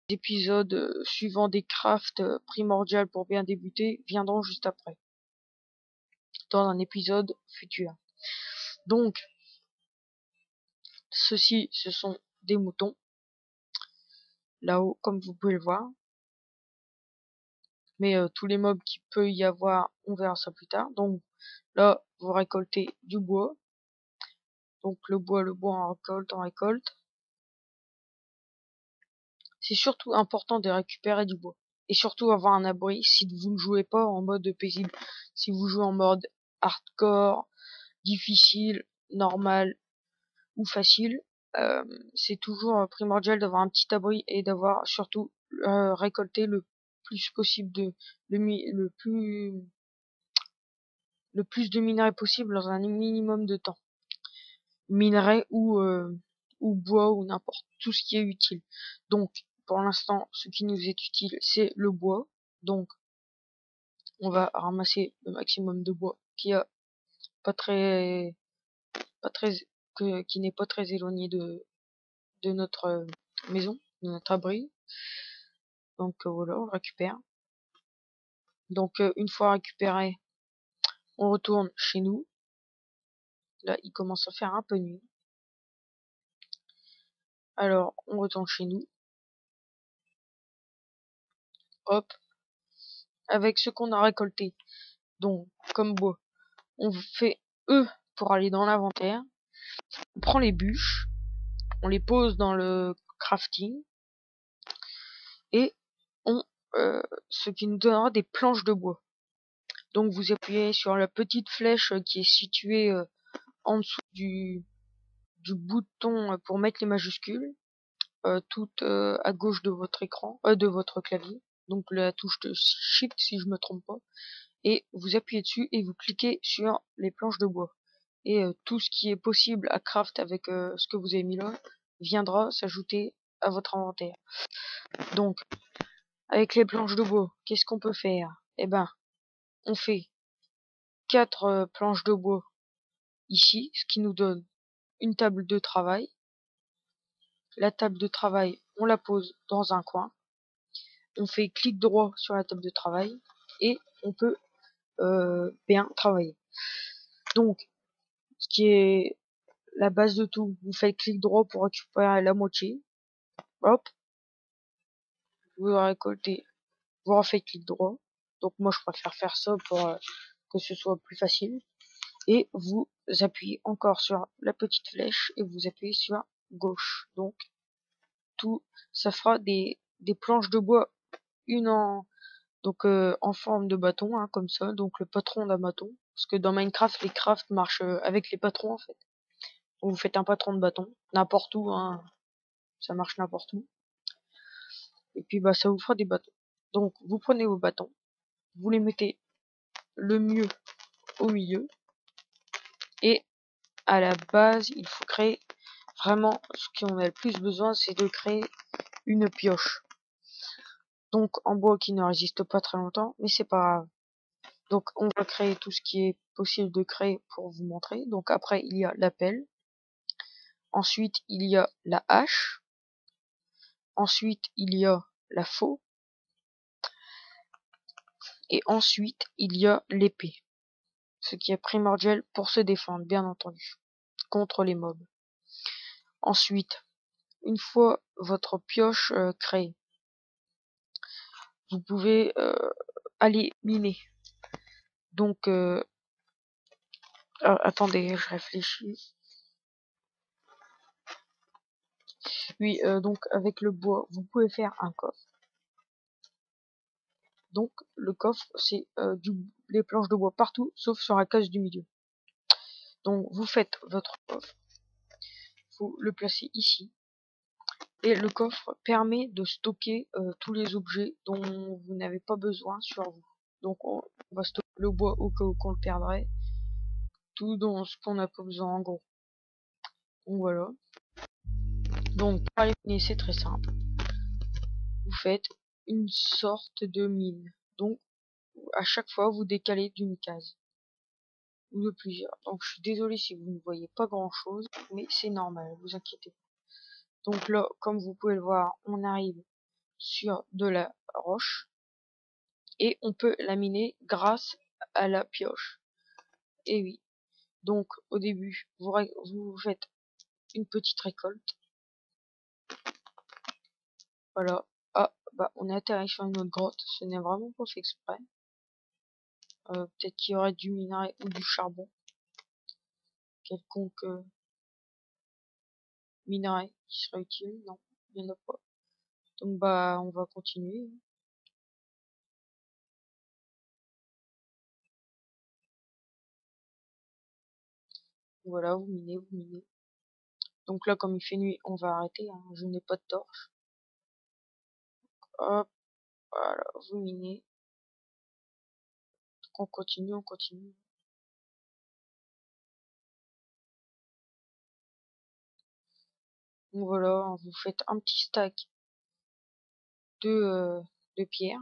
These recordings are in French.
épisodes suivants des crafts primordiales pour bien débuter viendront juste après, dans un épisode futur. Donc, ceux-ci, ce sont des moutons, là-haut, comme vous pouvez le voir. Mais tous les mobs qu'il peut y avoir, on verra ça plus tard. Donc là, vous récoltez du bois. Donc le bois, on récolte. C'est surtout important de récupérer du bois. Et surtout avoir un abri si vous ne jouez pas en mode paisible. Si vous jouez en mode hardcore, difficile, normal ou facile, c'est toujours primordial d'avoir un petit abri et d'avoir surtout récolté le plus possible le plus de minerais possible dans un minimum de temps. Minerais ou bois ou n'importe, tout ce qui est utile. Donc, pour l'instant, ce qui nous est utile, c'est le bois. Donc, on va ramasser le maximum de bois pas très, pas très, qui n'est pas très éloigné de notre maison, de notre abri. Donc, voilà, on récupère. Donc, une fois récupéré, on retourne chez nous. Là, il commence à faire un peu nuit. Alors, on retourne chez nous. Hop, avec ce qu'on a récolté. Donc, comme bois, on fait E pour aller dans l'inventaire. On prend les bûches, on les pose dans le crafting et on ce qui nous donnera des planches de bois. Donc vous appuyez sur la petite flèche qui est située en dessous du bouton pour mettre les majuscules, tout à gauche de votre écran, de votre clavier. Donc la touche de Shift si je me trompe pas. Et vous appuyez dessus et vous cliquez sur les planches de bois. Et tout ce qui est possible à craft avec ce que vous avez mis là viendra s'ajouter à votre inventaire. Donc, avec les planches de bois, qu'est-ce qu'on peut faire? Eh ben, on fait 4 planches de bois ici, ce qui nous donne une table de travail. La table de travail, on la pose dans un coin. On fait clic droit sur la table de travail et on peut bien travailler. Donc, ce qui est la base de tout, vous faites clic droit pour récupérer la moitié. Hop, vous récoltez, vous refaites clic droit. Donc moi je préfère faire ça pour que ce soit plus facile. Et vous appuyez encore sur la petite flèche et vous appuyez sur gauche. Donc tout, ça fera des planches de bois, une en forme de bâton, hein, comme ça. Donc le patron d'un bâton. Parce que dans Minecraft, les crafts marchent avec les patrons en fait. Vous faites un patron de bâton, n'importe où, hein, ça marche n'importe où. Et puis bah ça vous fera des bâtons. Donc vous prenez vos bâtons, vous les mettez le mieux au milieu et à la base il faut créer vraiment ce qu'on a le plus besoin, c'est de créer une pioche. Donc en bois qui ne résiste pas très longtemps, mais c'est pas grave. Donc on va créer tout ce qui est possible de créer pour vous montrer. Donc après il y a la pelle, ensuite il y a la hache, ensuite il y a la faux, et ensuite il y a l'épée. Ce qui est primordial pour se défendre, bien entendu, contre les mobs. Ensuite, une fois votre pioche créée, vous pouvez aller miner. Donc, attendez, je réfléchis. Oui, donc avec le bois, vous pouvez faire un coffre. Donc, le coffre, c'est les planches de bois partout, sauf sur la case du milieu. Donc, vous faites votre coffre. Vous le placez ici. Et le coffre permet de stocker tous les objets dont vous n'avez pas besoin sur vous. Donc on va stocker le bois au cas où qu'on le perdrait. Tout dans ce qu'on n'a pas besoin en gros. Donc voilà. Donc pour éliminer c'est très simple. Vous faites une sorte de mine. Donc à chaque fois vous décalez d'une case. Ou de plusieurs. Donc je suis désolé si vous ne voyez pas grand chose. Mais c'est normal, vous inquiétez pas. Donc là, comme vous pouvez le voir, on arrive sur de la roche et on peut la miner grâce à la pioche. Et oui, donc au début vous faites une petite récolte. Voilà. Ah bah on est atterri sur une autre grotte, ce n'est vraiment pas fait exprès. Peut-être qu'il y aurait du minerai ou du charbon, quelconque minerai qui serait utile. Non, il n'y en a pas. Donc bah on va continuer. Voilà, vous minez, vous minez. Donc là comme il fait nuit, on va arrêter, hein. Je n'ai pas de torche. Hop, voilà, vous minez. Donc on continue, on continue. Donc voilà, vous faites un petit stack de pierre.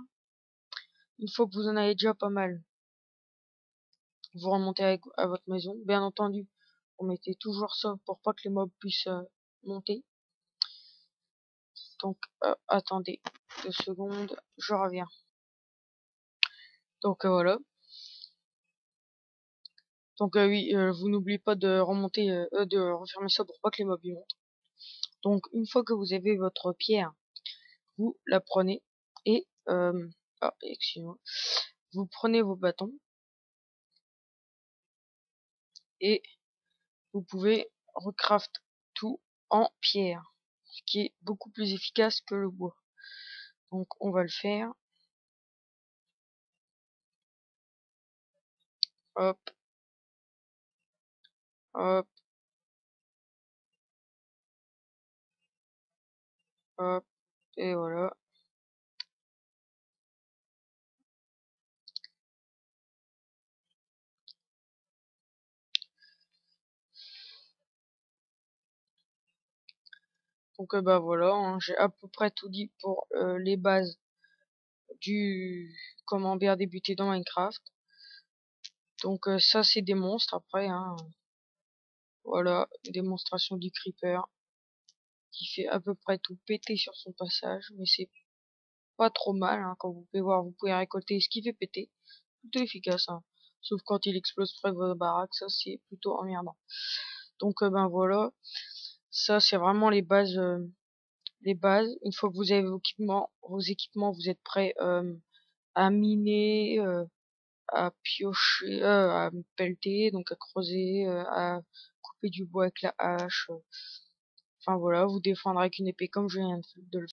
Une fois que vous en avez déjà pas mal, vous remontez à votre maison. Bien entendu, vous mettez toujours ça pour pas que les mobs puissent monter. Donc attendez 2 secondes, je reviens. Donc voilà. Donc oui, vous n'oubliez pas de remonter, de refermer ça pour pas que les mobs y montent. Donc une fois que vous avez votre pierre, vous la prenez et ah, excusez-moi, vous prenez vos bâtons et vous pouvez recraft tout en pierre, ce qui est beaucoup plus efficace que le bois. Donc on va le faire. Hop, hop, hop, et voilà. Donc bah voilà, hein, j'ai à peu près tout dit pour les bases du comment bien débuter dans Minecraft. Donc ça c'est des monstres après, hein. Voilà, démonstration du creeper qui fait à peu près tout péter sur son passage, mais c'est pas trop mal, hein, comme vous pouvez voir, vous pouvez récolter ce qui fait péter, plutôt efficace, hein. Sauf quand il explose près de votre baraque, ça c'est plutôt emmerdant. Donc ben voilà, ça c'est vraiment les bases. Les bases. Une fois que vous avez vos équipements, vous êtes prêts à miner, à piocher, à pelleter, donc à creuser, à couper du bois avec la hache. Enfin voilà, vous défendre avec une épée comme je viens de le